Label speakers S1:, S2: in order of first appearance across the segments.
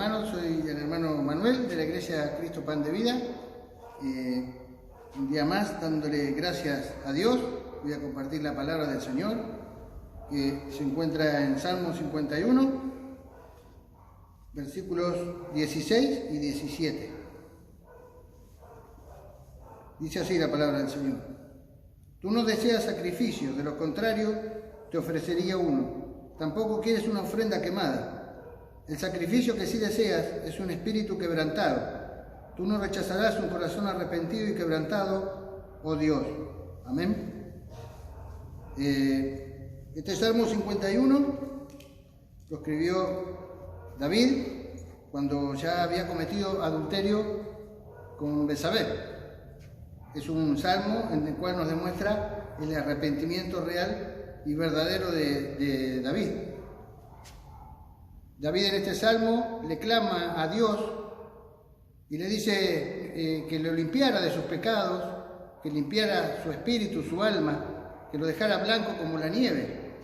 S1: hermanos, soy el hermano Manuel de la Iglesia Cristo Pan de Vida. Un día más dándole gracias a Dios. Voy a compartir la palabra del Señor que se encuentra en Salmo 51, versículos 16 y 17. Dice así la palabra del Señor: Tú no deseas sacrificio, de lo contrario te ofrecería uno. Tampoco quieres una ofrenda quemada. El sacrificio que sí deseas es un espíritu quebrantado. Tú no rechazarás un corazón arrepentido y quebrantado, oh Dios. Amén. Este Salmo 51 lo escribió David cuando ya había cometido adulterio con Betsabé. Es un salmo en el cual nos demuestra el arrepentimiento real y verdadero de David. David en este salmo le clama a Dios y le dice que lo limpiara de sus pecados, que limpiara su espíritu, su alma, que lo dejara blanco como la nieve,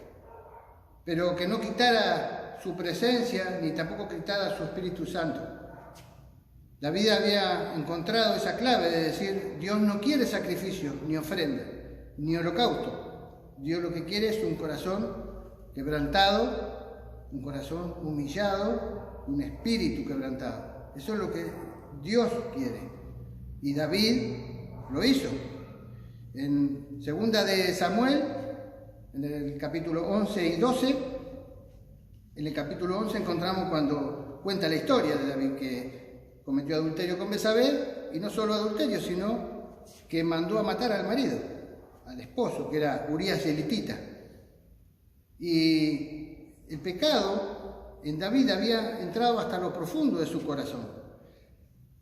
S1: pero que no quitara su presencia ni tampoco quitara su Espíritu Santo. David había encontrado esa clave de decir: Dios no quiere sacrificio, ni ofrenda, ni holocausto. Dios lo que quiere es un corazón quebrantado, un corazón humillado, un espíritu quebrantado. Eso es lo que Dios quiere. Y David lo hizo. En segunda de Samuel, en el capítulo 11 y 12, en el capítulo 11 encontramos cuando cuenta la historia de David, que cometió adulterio con Betsabé, y no solo adulterio, sino que mandó a matar al marido, al esposo, que era Urías elitita. Y el pecado en David había entrado hasta lo profundo de su corazón,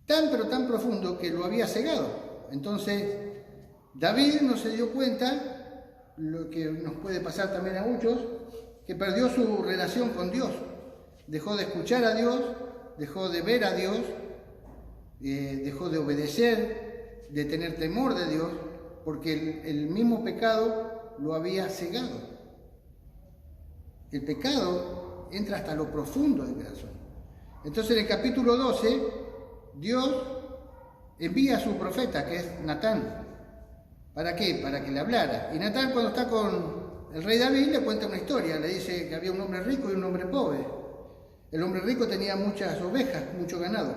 S1: pero tan profundo que lo había cegado. Entonces David no se dio cuenta, lo que nos puede pasar también a muchos, que perdió su relación con Dios, dejó de escuchar a Dios, dejó de ver a Dios, dejó de obedecer, de tener temor de Dios, porque el mismo pecado lo había cegado. El pecado entra hasta lo profundo del corazón. Entonces en el capítulo 12, Dios envía a su profeta, que es Natán. ¿Para qué? Para que le hablara. Y Natán, cuando está con el rey David, le cuenta una historia. Le dice que había un hombre rico y un hombre pobre. El hombre rico tenía muchas ovejas, mucho ganado.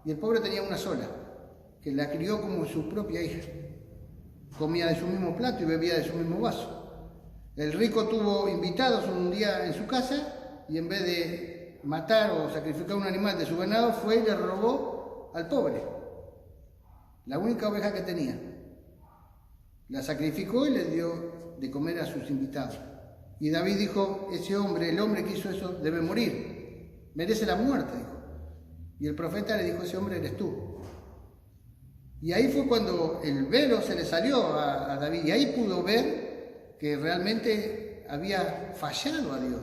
S1: Y el pobre tenía una sola, que la crió como su propia hija. Comía de su mismo plato y bebía de su mismo vaso. El rico tuvo invitados un día en su casa y en vez de matar o sacrificar un animal de su ganado, fue y le robó al pobre la única oveja que tenía. La sacrificó y le dio de comer a sus invitados. Y David dijo: ese hombre, el hombre que hizo eso, debe morir, merece la muerte, dijo. Y el profeta le dijo: ese hombre eres tú. Y ahí fue cuando el velo se le salió a David, y ahí pudo ver que realmente había fallado a Dios,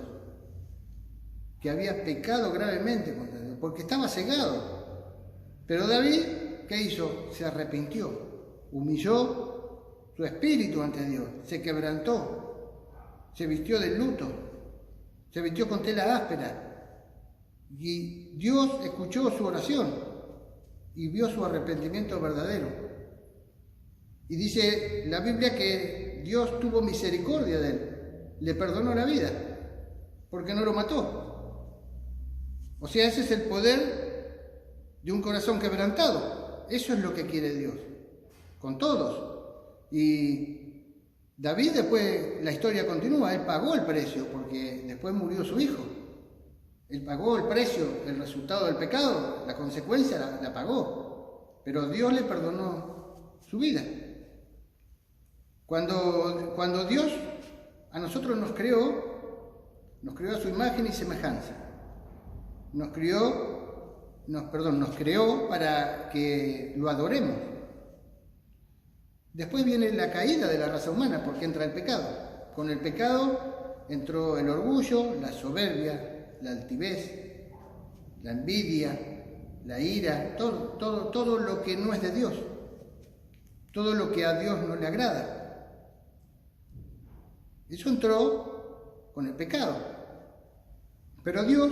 S1: que había pecado gravemente contra Dios, porque estaba cegado. Pero David, ¿qué hizo? Se arrepintió, humilló su espíritu ante Dios, se quebrantó, se vistió de luto, se vistió con tela áspera, y Dios escuchó su oración y vio su arrepentimiento verdadero. Y dice la Biblia que Dios tuvo misericordia de él, le perdonó la vida, porque no lo mató. O sea, ese es el poder de un corazón quebrantado. Eso es lo que quiere Dios, con todos. Y David, después, la historia continúa, él pagó el precio, porque después murió su hijo. Él pagó el precio, el resultado del pecado, la consecuencia la pagó. Pero Dios le perdonó su vida. Cuando Dios a nosotros nos creó a su imagen y semejanza. Nos creó para que lo adoremos. Después viene la caída de la raza humana, porque entra el pecado. Con el pecado entró el orgullo, la soberbia, la altivez, la envidia, la ira, todo lo que no es de Dios, todo lo que a Dios no le agrada. Eso entró con el pecado. Pero Dios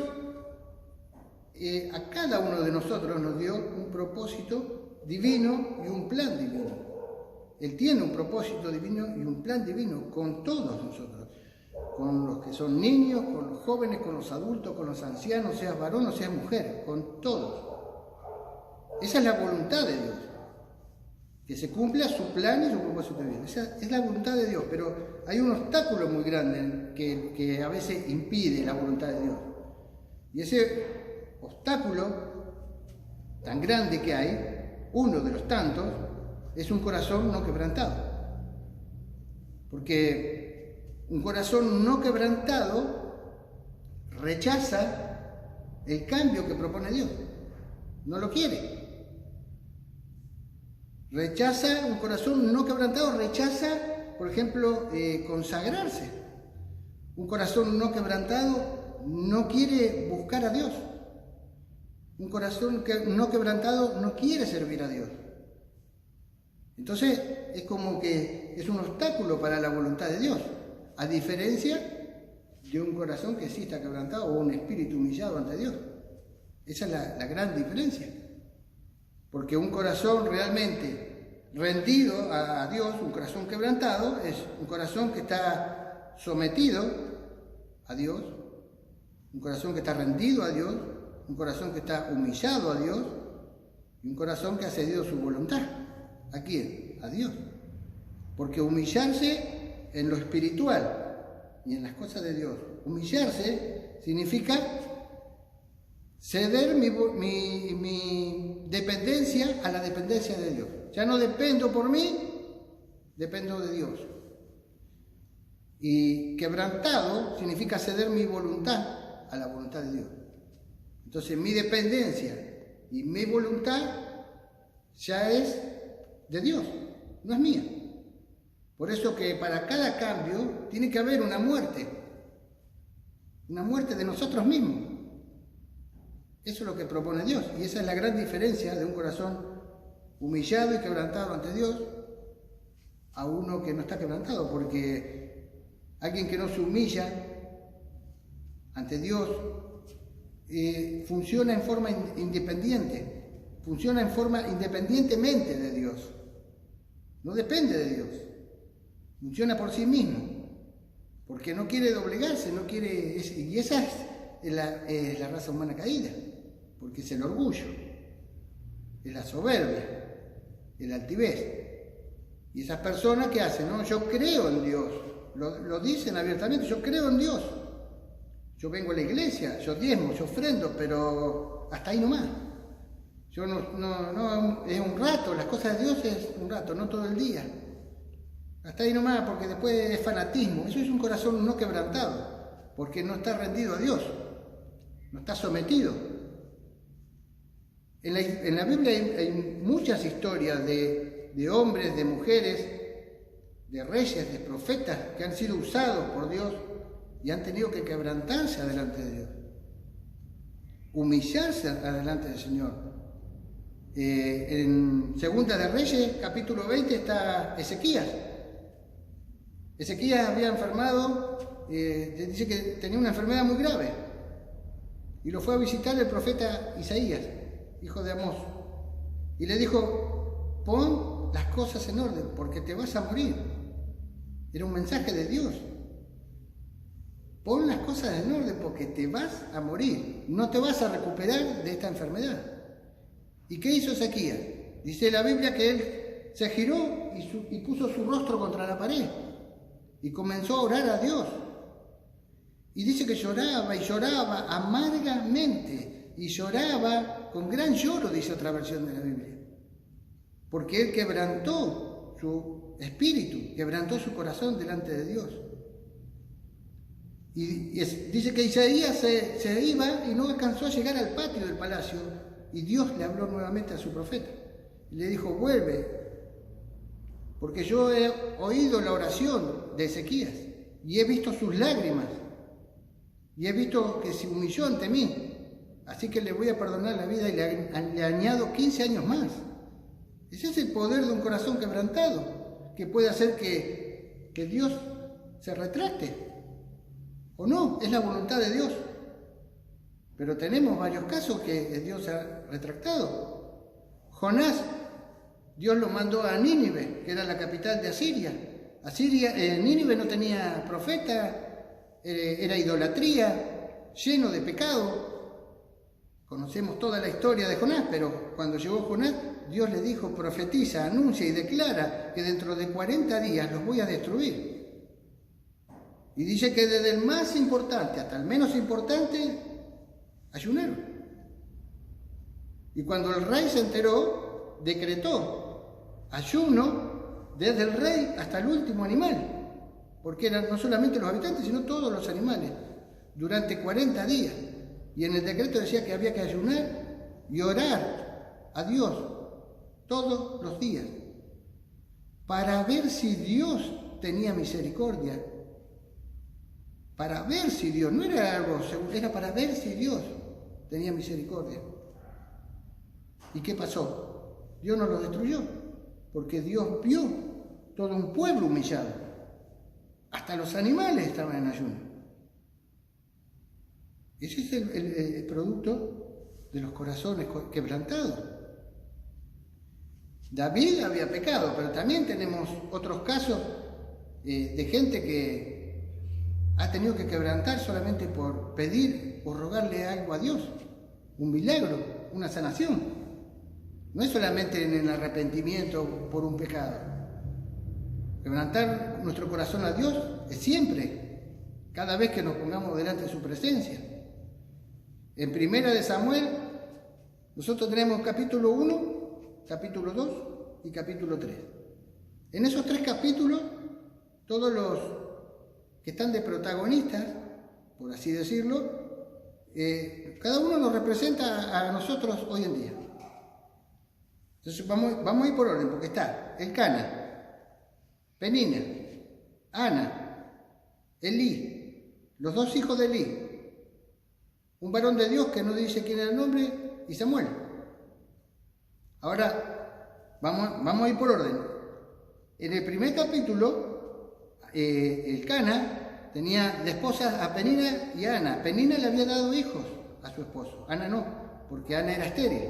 S1: a cada uno de nosotros nos dio un propósito divino y un plan divino. Él tiene un propósito divino y un plan divino con todos nosotros, con los que son niños, con los jóvenes, con los adultos, con los ancianos, seas varón o seas mujer, con todos. Esa es la voluntad de Dios, que se cumpla su plan y su propósito divino. Esa es la voluntad de Dios, pero hay un obstáculo muy grande que a veces impide la voluntad de Dios. Y ese obstáculo tan grande que hay, uno de los tantos, es un corazón no quebrantado. Porque un corazón no quebrantado rechaza el cambio que propone Dios. No lo quiere. Rechaza, un corazón no quebrantado rechaza, por ejemplo, consagrarse. Un corazón no quebrantado no quiere buscar a Dios. Un corazón no quebrantado no quiere servir a Dios. Entonces es como que es un obstáculo para la voluntad de Dios, a diferencia de un corazón que sí está quebrantado o un espíritu humillado ante Dios. Esa es la gran diferencia. Porque un corazón realmente rendido a Dios, un corazón quebrantado, es un corazón que está sometido a Dios, un corazón que está rendido a Dios, un corazón que está humillado a Dios y un corazón que ha cedido su voluntad. ¿A quién? A Dios. Porque humillarse en lo espiritual y en las cosas de Dios, humillarse significa ceder mi dependencia a la dependencia de Dios. Ya no dependo por mí, dependo de Dios. Y quebrantado significa ceder mi voluntad a la voluntad de Dios. Entonces mi dependencia y mi voluntad ya es de Dios, no es mía. Por eso que para cada cambio tiene que haber una muerte de nosotros mismos. Eso es lo que propone Dios, y esa es la gran diferencia de un corazón humillado y quebrantado ante Dios a uno que no está quebrantado, porque alguien que no se humilla ante Dios funciona en forma independiente, funciona en forma independientemente de Dios, no depende de Dios, funciona por sí mismo, porque no quiere doblegarse, no quiere, y esa es la raza humana caída, porque es el orgullo, es la soberbia, el altivez. Y esas personas que hacen, ¿no? Yo creo en Dios, lo dicen abiertamente, yo creo en Dios, yo vengo a la iglesia, yo diezmo, yo ofrendo, pero hasta ahí nomás. Yo no, es un rato, las cosas de Dios es un rato, no todo el día. Hasta ahí nomás, porque después es fanatismo. Eso es un corazón no quebrantado, porque no está rendido a Dios, no está sometido. En la Biblia hay muchas historias de hombres, de mujeres, de reyes, de profetas que han sido usados por Dios y han tenido que quebrantarse adelante de Dios, humillarse adelante del Señor. En Segunda de Reyes, capítulo 20, está Ezequías. Ezequías había enfermado, dice que tenía una enfermedad muy grave, y lo fue a visitar el profeta Isaías, hijo de Amós, y le dijo: pon las cosas en orden, porque te vas a morir. Era un mensaje de Dios. Pon las cosas en orden, porque te vas a morir, no te vas a recuperar de esta enfermedad. ¿Y qué hizo Ezequías? Dice la Biblia que él se giró y puso su rostro contra la pared y comenzó a orar a Dios. Y dice que lloraba y lloraba amargamente y lloraba con gran lloro, dice otra versión de la Biblia, porque él quebrantó su espíritu, quebrantó su corazón delante de Dios. Y dice que Isaías se iba y no alcanzó a llegar al patio del palacio, y Dios le habló nuevamente a su profeta y le dijo: vuelve, porque yo he oído la oración de Ezequías y he visto sus lágrimas y he visto que se humilló ante mí, así que le voy a perdonar la vida y le añado 15 años más. Ese es el poder de un corazón quebrantado, que puede hacer que Dios se retracte o no, es la voluntad de Dios. pero tenemos varios casos que Dios ha retractado. Jonás, Dios lo mandó a Nínive, que era la capital de Asiria. Nínive no tenía profeta, era idolatría, lleno de pecado. Conocemos toda la historia de Jonás, pero cuando llegó Jonás, Dios le dijo: profetiza, anuncia y declara que dentro de 40 días los voy a destruir. Y dice que desde el más importante hasta el menos importante, ayunaron. Y cuando el rey se enteró, decretó ayuno desde el rey hasta el último animal, porque eran no solamente los habitantes, sino todos los animales, durante 40 días. Y en el decreto decía que había que ayunar y orar a Dios todos los días, para ver si Dios tenía misericordia. Para ver si Dios, no era algo seguro, era para ver si Dios tenía misericordia. ¿Y qué pasó? Dios no lo destruyó, porque Dios vio todo un pueblo humillado. Hasta los animales estaban en ayuno. Ese es el producto de los corazones quebrantados. David había pecado, pero también tenemos otros casos de gente que ha tenido que quebrantar solamente por pedir o rogarle algo a Dios, un milagro, una sanación. No es solamente en el arrepentimiento por un pecado. Quebrantar nuestro corazón a Dios es siempre, cada vez que nos pongamos delante de su presencia. En Primera de Samuel, nosotros tenemos capítulo 1, capítulo 2 y capítulo 3. En esos 3 capítulos, todos los que están de protagonistas, por así decirlo, cada uno nos representa a nosotros hoy en día. Entonces vamos a ir por orden, porque está Elcana, Penina, Ana, Elí, los 2 hijos de Elí, un varón de Dios que no dice quién era el nombre, y Samuel. Ahora, vamos a ir por orden. En el primer capítulo, Elcana tenía de esposas a Penina y a Ana. Penina le había dado hijos a su esposo, Ana no, porque Ana era estéril.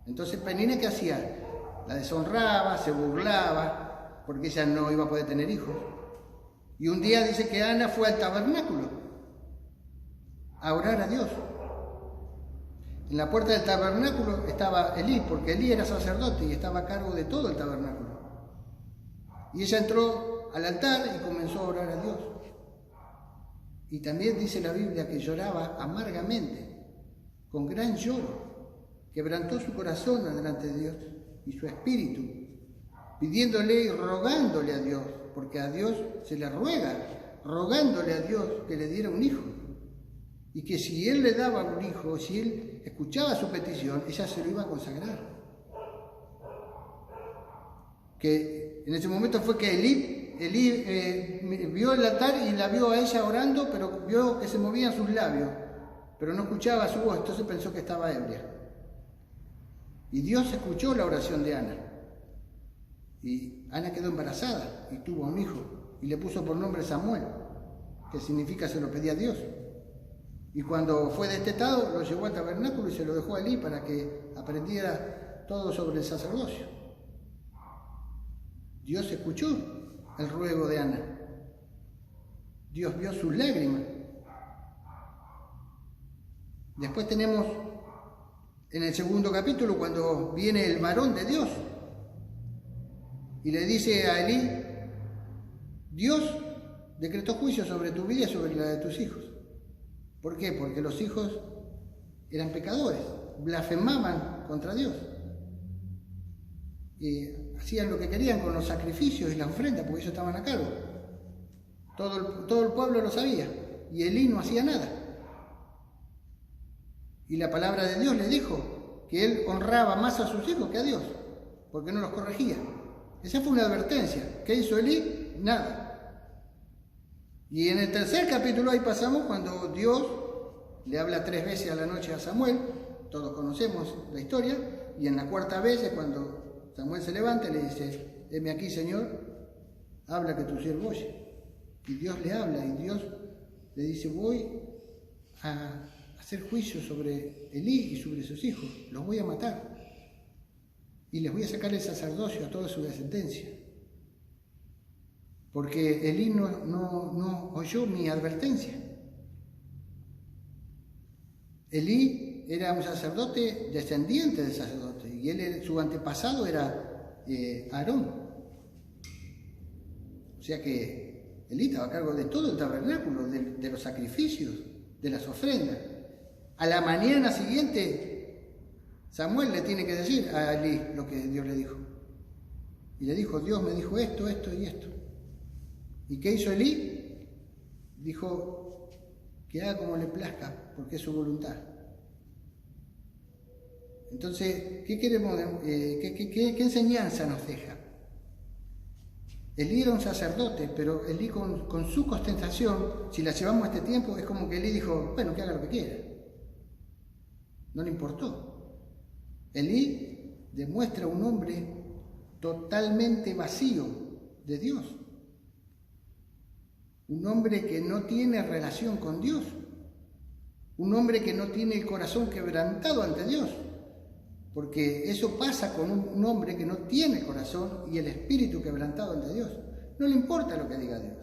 S1: Entonces Penina, ¿qué hacía? La deshonraba, se burlaba, porque ella no iba a poder tener hijos. Y un día dice que Ana fue al tabernáculo a orar a Dios. En la puerta del tabernáculo estaba Elí, porque Elí era sacerdote y estaba a cargo de todo el tabernáculo. Y ella entró al altar y comenzó a orar a Dios. Y también dice la Biblia que lloraba amargamente, con gran lloro. Quebrantó su corazón delante de Dios y su espíritu, pidiéndole y rogándole a Dios, porque a Dios se le ruega, rogándole a Dios que le diera un hijo. Y que si él le daba un hijo, si él escuchaba su petición, ella se lo iba a consagrar. Que en ese momento fue que Elí vio el altar y la vio a ella orando, pero vio que se movían sus labios, pero no escuchaba su voz, entonces pensó que estaba ebria. Y Dios escuchó la oración de Ana. Y Ana quedó embarazada y tuvo un hijo, y le puso por nombre Samuel, que significa se lo pedía a Dios. Y cuando fue destetado, lo llevó al tabernáculo y se lo dejó a Elí para que aprendiera todo sobre el sacerdocio. Dios escuchó el ruego de Ana. Dios vio sus lágrimas. Después tenemos en el segundo capítulo cuando viene el varón de Dios y le dice a Elí: Dios decretó juicio sobre tu vida y sobre la de tus hijos. ¿Por qué? Porque los hijos eran pecadores, blasfemaban contra Dios. Y hacían lo que querían con los sacrificios y la ofrenda, porque ellos estaban a cargo. Todo el pueblo lo sabía, y Elí no hacía nada. Y la palabra de Dios le dijo que él honraba más a sus hijos que a Dios, porque no los corregía. Esa fue una advertencia. ¿Qué hizo Elí? Nada. Y en el tercer capítulo ahí pasamos cuando Dios le habla 3 veces a la noche a Samuel, todos conocemos la historia, y en la 4ª vez es cuando Samuel se levanta y le dice: heme aquí, Señor, habla que tu siervo oye. Y Dios le habla y Dios le dice: voy a hacer juicio sobre Elí y sobre sus hijos. Los voy a matar. Y les voy a sacar el sacerdocio a toda su descendencia. Porque Elí no oyó mi advertencia. Elí era un sacerdote descendiente del sacerdote. Y su antepasado era Aarón. O sea que Elí estaba a cargo de todo el tabernáculo, de los sacrificios, de las ofrendas. A la mañana siguiente, Samuel le tiene que decir a Elí lo que Dios le dijo. Y le dijo, Dios me dijo esto, esto y esto. ¿Y qué hizo Elí? Dijo que haga como le plazca, porque es su voluntad. Entonces, ¿qué queremos? ¿Qué enseñanza nos deja? Elí era un sacerdote, pero Elí con su ostentación, si la llevamos a este tiempo, es como que Elí dijo, bueno, que haga lo que quiera. No le importó. Elí demuestra un hombre totalmente vacío de Dios. Un hombre que no tiene relación con Dios. Un hombre que no tiene el corazón quebrantado ante Dios. Porque eso pasa con un hombre que no tiene corazón y el espíritu quebrantado ante Dios. No le importa lo que diga Dios.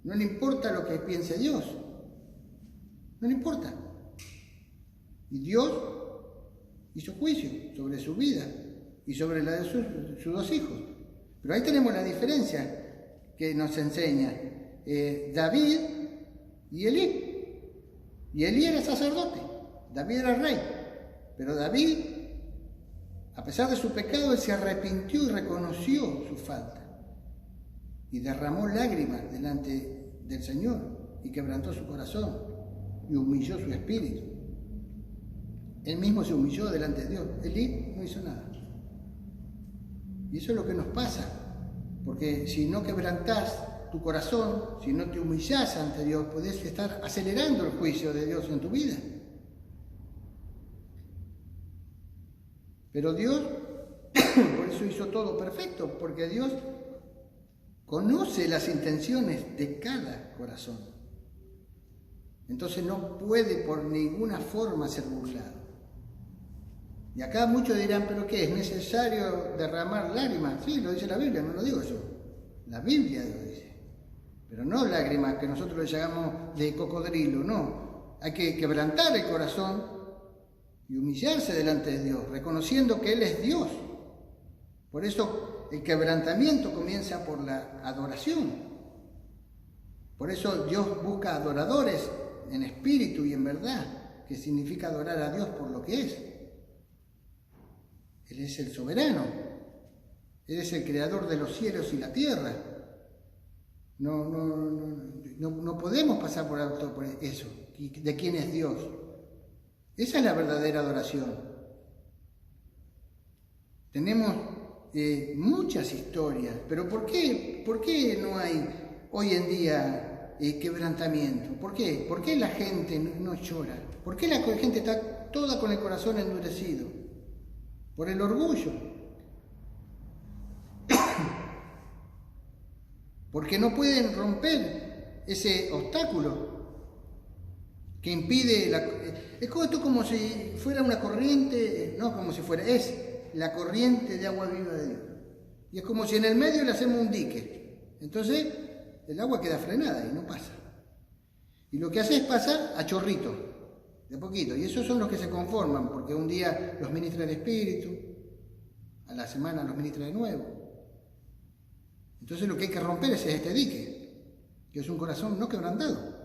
S1: No le importa lo que piense Dios. No le importa. Y Dios hizo juicio sobre su vida y sobre la de sus dos hijos. Pero ahí tenemos la diferencia que nos enseña David y Elí. Y Elí era sacerdote, David era rey. Pero David, a pesar de su pecado, él se arrepintió y reconoció su falta. Y derramó lágrimas delante del Señor y quebrantó su corazón y humilló su espíritu. Él mismo se humilló delante de Dios. Elí no hizo nada. Y eso es lo que nos pasa. Porque si no quebrantás tu corazón, si no te humillás ante Dios, podés estar acelerando el juicio de Dios en tu vida. Pero Dios, por eso hizo todo perfecto, porque Dios conoce las intenciones de cada corazón. Entonces no puede por ninguna forma ser burlado. Y acá muchos dirán, ¿pero qué? ¿Es necesario derramar lágrimas? Sí, lo dice la Biblia, no lo digo yo. La Biblia lo dice. Pero no lágrimas que nosotros le llamamos de cocodrilo, no. Hay que quebrantar el corazón y humillarse delante de Dios, reconociendo que Él es Dios. Por eso el quebrantamiento comienza por la adoración. Por eso Dios busca adoradores en espíritu y en verdad, que significa adorar a Dios por lo que es. Él es el soberano. Él es el creador de los cielos y la tierra. No podemos pasar por alto por eso, de quién es Dios. Esa es la verdadera adoración. Tenemos muchas historias, pero ¿por qué no hay hoy en día quebrantamiento? ¿Por qué? ¿Por qué la gente no llora? ¿Por qué la gente está toda con el corazón endurecido? Por el orgullo. Porque no pueden romper ese obstáculo que impide es como si fuera una corriente, no como si fuera, es la corriente de agua viva de Dios. Y es como si en el medio le hacemos un dique. Entonces el agua queda frenada y no pasa. Y lo que hace es pasar a chorrito, de a poquito. Y esos son los que se conforman, porque un día los ministra el Espíritu, a la semana los ministra de nuevo. Entonces lo que hay que romper es este dique, que es un corazón no quebrantado.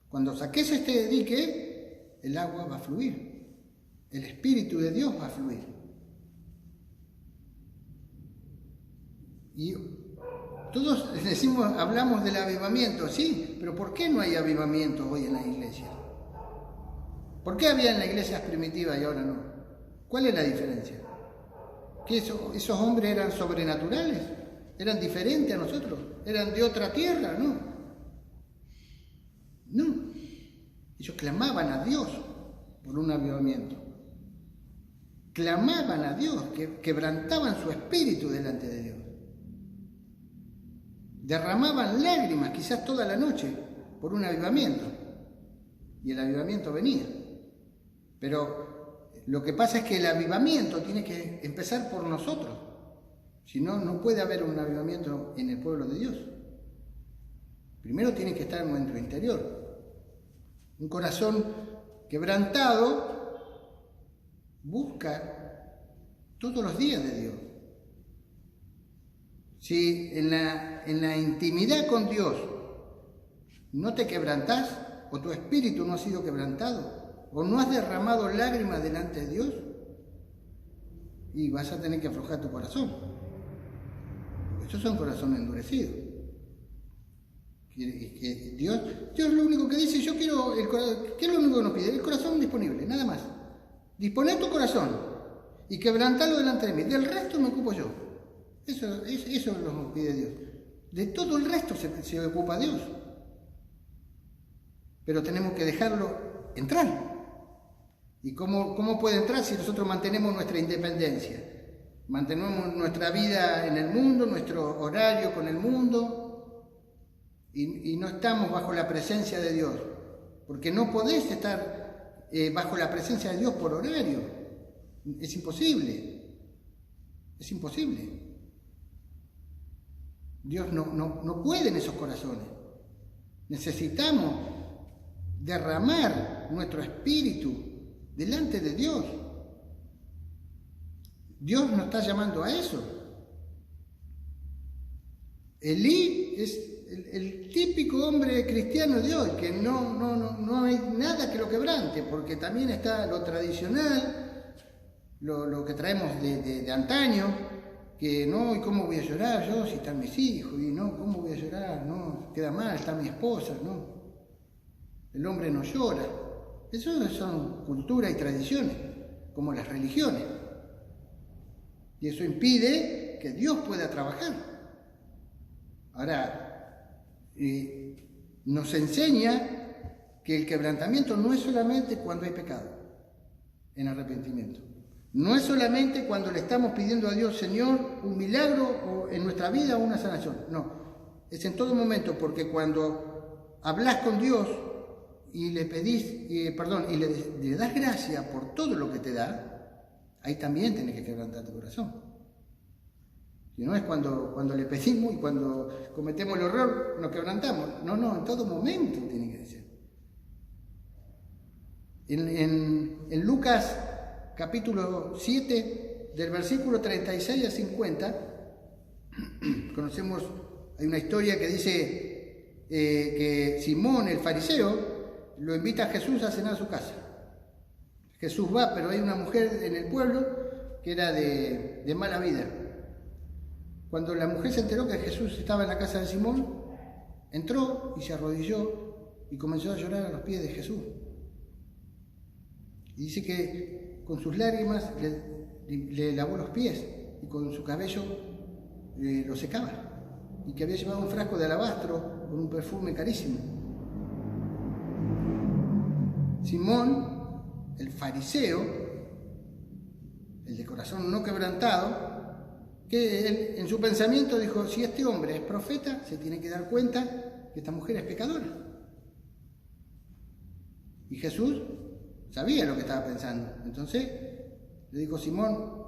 S1: Cuando saques este dique, el agua va a fluir. El Espíritu de Dios va a fluir. Y todos hablamos del avivamiento, sí, pero ¿por qué no hay avivamiento hoy en la iglesia? ¿Por qué había en la iglesia primitiva y ahora no? ¿Cuál es la diferencia? ¿Que esos hombres eran sobrenaturales? ¿Eran diferentes a nosotros? ¿Eran de otra tierra? No. No. Ellos clamaban a Dios por un avivamiento. Clamaban a Dios, quebrantaban su espíritu delante de Dios. Derramaban lágrimas, quizás toda la noche, por un avivamiento. y el avivamiento venía. Pero lo que pasa es que el avivamiento tiene que empezar por nosotros. Si no, no puede haber un avivamiento en el pueblo de Dios. Primero tiene que estar en nuestro interior. Un corazón quebrantado busca todos los días de Dios. Si en la intimidad con Dios no te quebrantás, o tu espíritu no ha sido quebrantado, o no has derramado lágrimas delante de Dios, y vas a tener que aflojar tu corazón. Estos son corazones endurecidos. Que Dios lo único que dice, yo quiero el corazón. ¿Qué es lo único que nos pide? El corazón disponible, nada más. Disponer tu corazón y quebrantarlo delante de mí. Del resto me ocupo yo. Eso lo pide Dios. De todo el resto se ocupa Dios. Pero tenemos que dejarlo entrar. ¿Y cómo puede entrar si nosotros mantenemos nuestra independencia? Mantenemos nuestra vida en el mundo, nuestro horario con el mundo, y no estamos bajo la presencia de Dios. Porque no podés estar bajo la presencia de Dios por horario. Es imposible. Es imposible. Dios no puede en esos corazones. Necesitamos derramar nuestro espíritu delante de Dios. Dios nos está llamando a eso. Elí es el típico hombre cristiano de hoy, que no hay nada que lo quebrante, porque también está lo tradicional, lo que traemos de antaño, que no, ¿y cómo voy a llorar yo si están mis hijos? Y no, ¿cómo voy a llorar? No, queda mal, está mi esposa, no. El hombre no llora. Eso son culturas y tradiciones, como las religiones. Y eso impide que Dios pueda trabajar. Ahora, nos enseña que el quebrantamiento no es solamente cuando hay pecado, en arrepentimiento. No es solamente cuando le estamos pidiendo a Dios, Señor, un milagro o en nuestra vida o una sanación. No, es en todo momento, porque cuando hablas con Dios y le pedís, y le das gracia por todo lo que te da, ahí también tenés que quebrantar tu corazón. Si no es cuando le pedimos y cuando cometemos el error nos quebrantamos. No, en todo momento tiene que ser. En Lucas capítulo 7, del versículo 36 a 50, conocemos, hay una historia que dice que Simón, el fariseo, lo invita a Jesús a cenar a su casa. Jesús va, pero hay una mujer en el pueblo que era de mala vida. Cuando la mujer se enteró que Jesús estaba en la casa de Simón, entró y se arrodilló y comenzó a llorar a los pies de Jesús. Y dice que con sus lágrimas le lavó los pies y con su cabello lo secaba. Y que había llevado un frasco de alabastro con un perfume carísimo. Simón, el fariseo, el de corazón no quebrantado, que él, en su pensamiento dijo, si este hombre es profeta, se tiene que dar cuenta que esta mujer es pecadora. Y Jesús sabía lo que estaba pensando. Entonces le dijo Simón,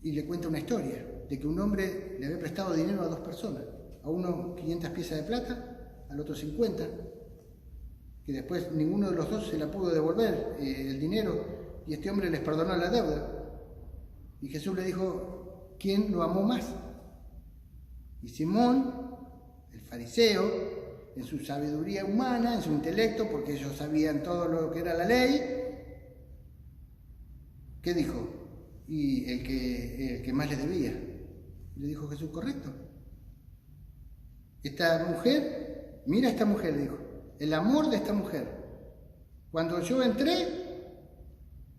S1: y le cuenta una historia, de que un hombre le había prestado dinero a dos personas, a uno 500 piezas de plata, al otro 50, que después ninguno de los dos se la pudo devolver el dinero, y este hombre les perdonó la deuda. Y Jesús le dijo, ¿quién lo amó más? Y Simón, el fariseo, en su sabiduría humana, en su intelecto, porque ellos sabían todo lo que era la ley, ¿qué dijo? Y el que más le debía. Le dijo Jesús, correcto. Esta mujer, mira a esta mujer, dijo, el amor de esta mujer. Cuando yo entré,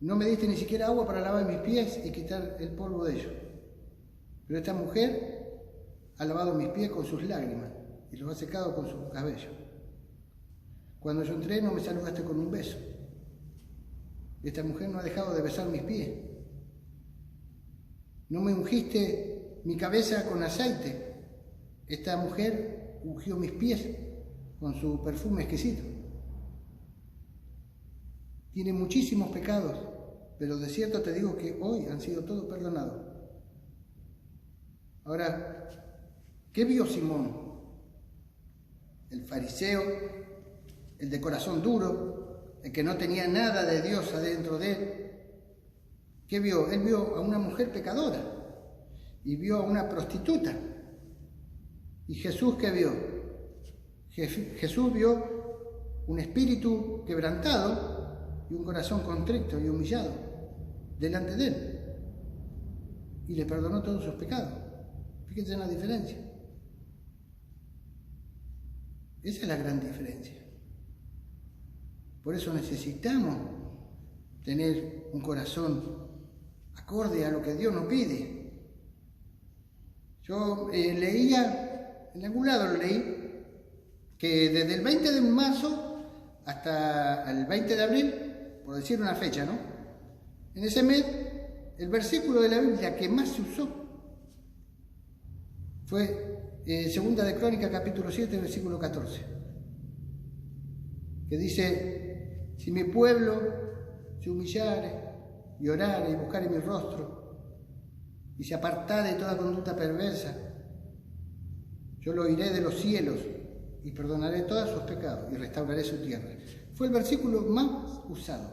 S1: no me diste ni siquiera agua para lavar mis pies y quitar el polvo de ellos. Pero esta mujer ha lavado mis pies con sus lágrimas y los ha secado con su cabello. Cuando yo entré no me saludaste con un beso. Esta mujer no ha dejado de besar mis pies. No me ungiste mi cabeza con aceite. Esta mujer ungió mis pies con su perfume exquisito. tiene muchísimos pecados, pero de cierto te digo que hoy han sido todos perdonados. Ahora, ¿qué vio Simón? El fariseo, el de corazón duro, el que no tenía nada de Dios adentro de él. ¿Qué vio? Él vio a una mujer pecadora y vio a una prostituta. ¿Y Jesús qué vio? Jesús vio un espíritu quebrantado y un corazón contrito y humillado delante de él. Y le perdonó todos sus pecados. Fíjense en la diferencia. Esa es la gran diferencia. Por eso necesitamos tener un corazón acorde a lo que Dios nos pide. Yo leía, en algún lado lo leí, que desde el 20 de marzo hasta el 20 de abril, por decir una fecha, ¿no? En ese mes, el versículo de la Biblia que más se usó fue Segunda de Crónicas, capítulo 7, versículo 14, que dice: si mi pueblo se humillare y orare y buscare mi rostro y se apartare de toda conducta perversa, yo lo oiré de los cielos y perdonaré todos sus pecados y restauraré su tierra. Fue el versículo más usado.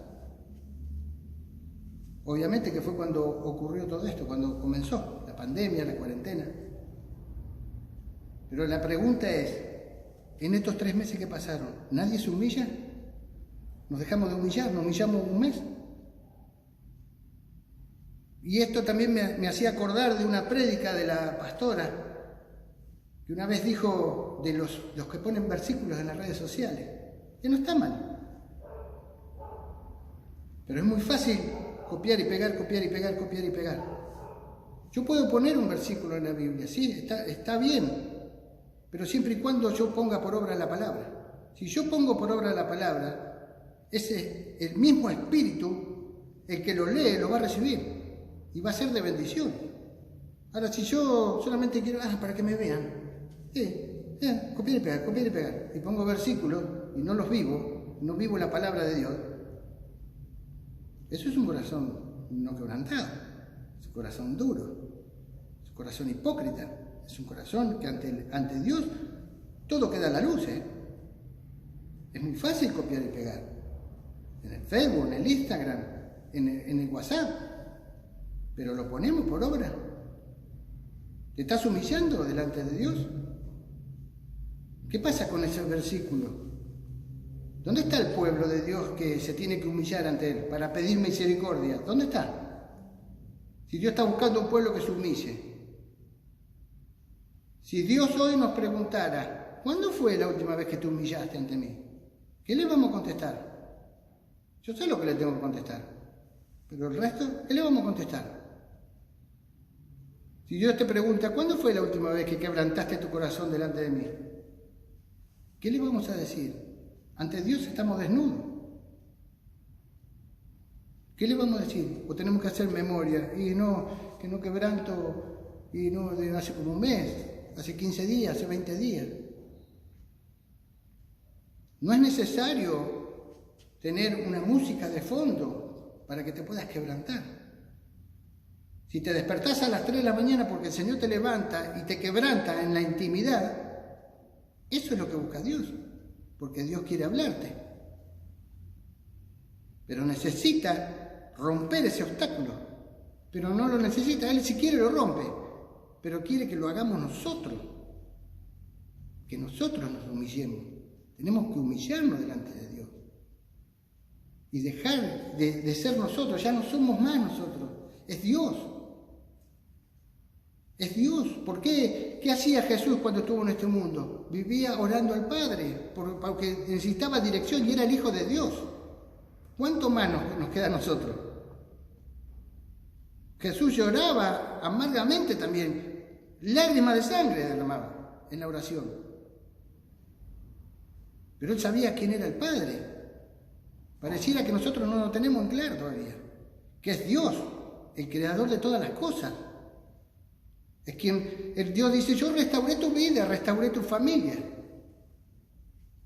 S1: Obviamente que fue cuando ocurrió todo esto, cuando comenzó la pandemia, la cuarentena. Pero la pregunta es, en estos 3 meses que pasaron, ¿nadie se humilla? ¿Nos dejamos de humillar? ¿Nos humillamos un mes? Y esto también me hacía acordar de una prédica de la pastora, que una vez dijo de los que ponen versículos en las redes sociales, que no está mal. Pero es muy fácil copiar y pegar, copiar y pegar, copiar y pegar. Yo puedo poner un versículo en la Biblia, sí, está bien, pero siempre y cuando yo ponga por obra la palabra. Si yo pongo por obra la palabra, ese el mismo espíritu, el que lo lee, lo va a recibir y va a ser de bendición. Ahora, si yo solamente quiero, para que me vean, copiar y pegar, y pongo versículos y no los vivo, no vivo la palabra de Dios, eso es un corazón no quebrantado, es un corazón duro, es un corazón hipócrita, es un corazón que ante Dios todo queda a la luz. Es muy fácil copiar y pegar, en el Facebook, en el Instagram, en el WhatsApp, pero lo ponemos por obra. ¿Te estás humillando delante de Dios? ¿Qué pasa con ese versículo? ¿Dónde está el pueblo de Dios que se tiene que humillar ante Él para pedir misericordia? ¿Dónde está? Si Dios está buscando un pueblo que se humille. Si Dios hoy nos preguntara, ¿cuándo fue la última vez que te humillaste ante mí? ¿Qué le vamos a contestar? Yo sé lo que le tengo que contestar, pero el resto, ¿qué le vamos a contestar? Si Dios te pregunta, ¿cuándo fue la última vez que quebrantaste tu corazón delante de mí? ¿Qué le vamos a decir? Ante Dios estamos desnudos. ¿Qué le vamos a decir? O tenemos que hacer memoria, y no, que no quebranto, y no de hace como un mes, hace 15 días, hace 20 días. No es necesario tener una música de fondo para que te puedas quebrantar. Si te despertás a las 3 de la mañana porque el Señor te levanta y te quebranta en la intimidad, eso es lo que busca Dios, porque Dios quiere hablarte. Pero necesita romper ese obstáculo, pero no lo necesita, Él si quiere lo rompe, pero quiere que lo hagamos nosotros, que nosotros nos humillemos. Tenemos que humillarnos delante de Dios y dejar de ser nosotros. Ya no somos más nosotros, es Dios. Es Dios. ¿Por qué? ¿Qué hacía Jesús cuando estuvo en este mundo? Vivía orando al Padre, porque necesitaba dirección y era el Hijo de Dios. ¿Cuánto más nos queda a nosotros? Jesús lloraba amargamente también, lágrimas de sangre derramaba en la oración. Pero Él sabía quién era el Padre. Pareciera que nosotros no lo tenemos en claro todavía, que es Dios, el creador de todas las cosas. Es quien, el Dios dice, yo restauré tu vida, restauré tu familia.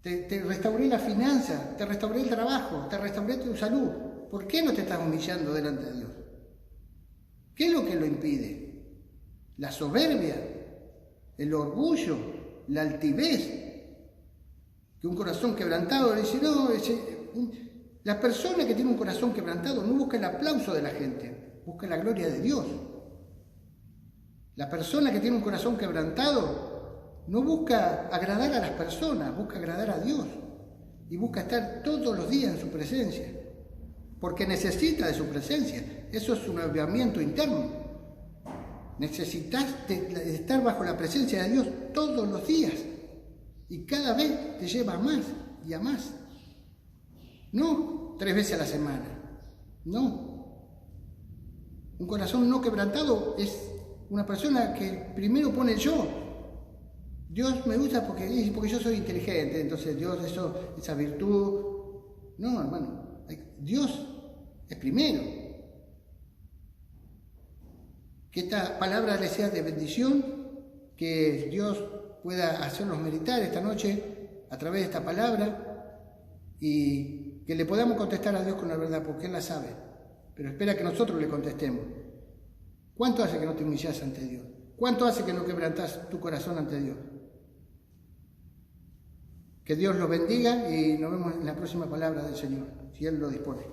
S1: te restauré la finanza, te restauré el trabajo, te restauré tu salud. ¿Por qué no te estás humillando delante de Dios? ¿Qué es lo que lo impide? La soberbia, el orgullo, la altivez. Que un corazón quebrantado le dice, no, la persona que tiene un corazón quebrantado no busca el aplauso de la gente, busca la gloria de Dios. La persona que tiene un corazón quebrantado no busca agradar a las personas, busca agradar a Dios y busca estar todos los días en su presencia, porque necesita de su presencia. Eso es un avivamiento interno. Necesitas de estar bajo la presencia de Dios todos los días y cada vez te lleva a más y a más. No 3 veces a la semana, no. Un corazón no quebrantado es una persona que primero pone el yo. Dios me usa porque yo soy inteligente, entonces Dios, esa virtud. No, hermano, Dios es primero. Que esta palabra les sea de bendición, que Dios pueda hacernos meditar esta noche a través de esta palabra y que le podamos contestar a Dios con la verdad, porque Él la sabe, pero espera que nosotros le contestemos. ¿Cuánto hace que no te humillas ante Dios? ¿Cuánto hace que no quebrantas tu corazón ante Dios? Que Dios los bendiga y nos vemos en la próxima palabra del Señor, si Él lo dispone.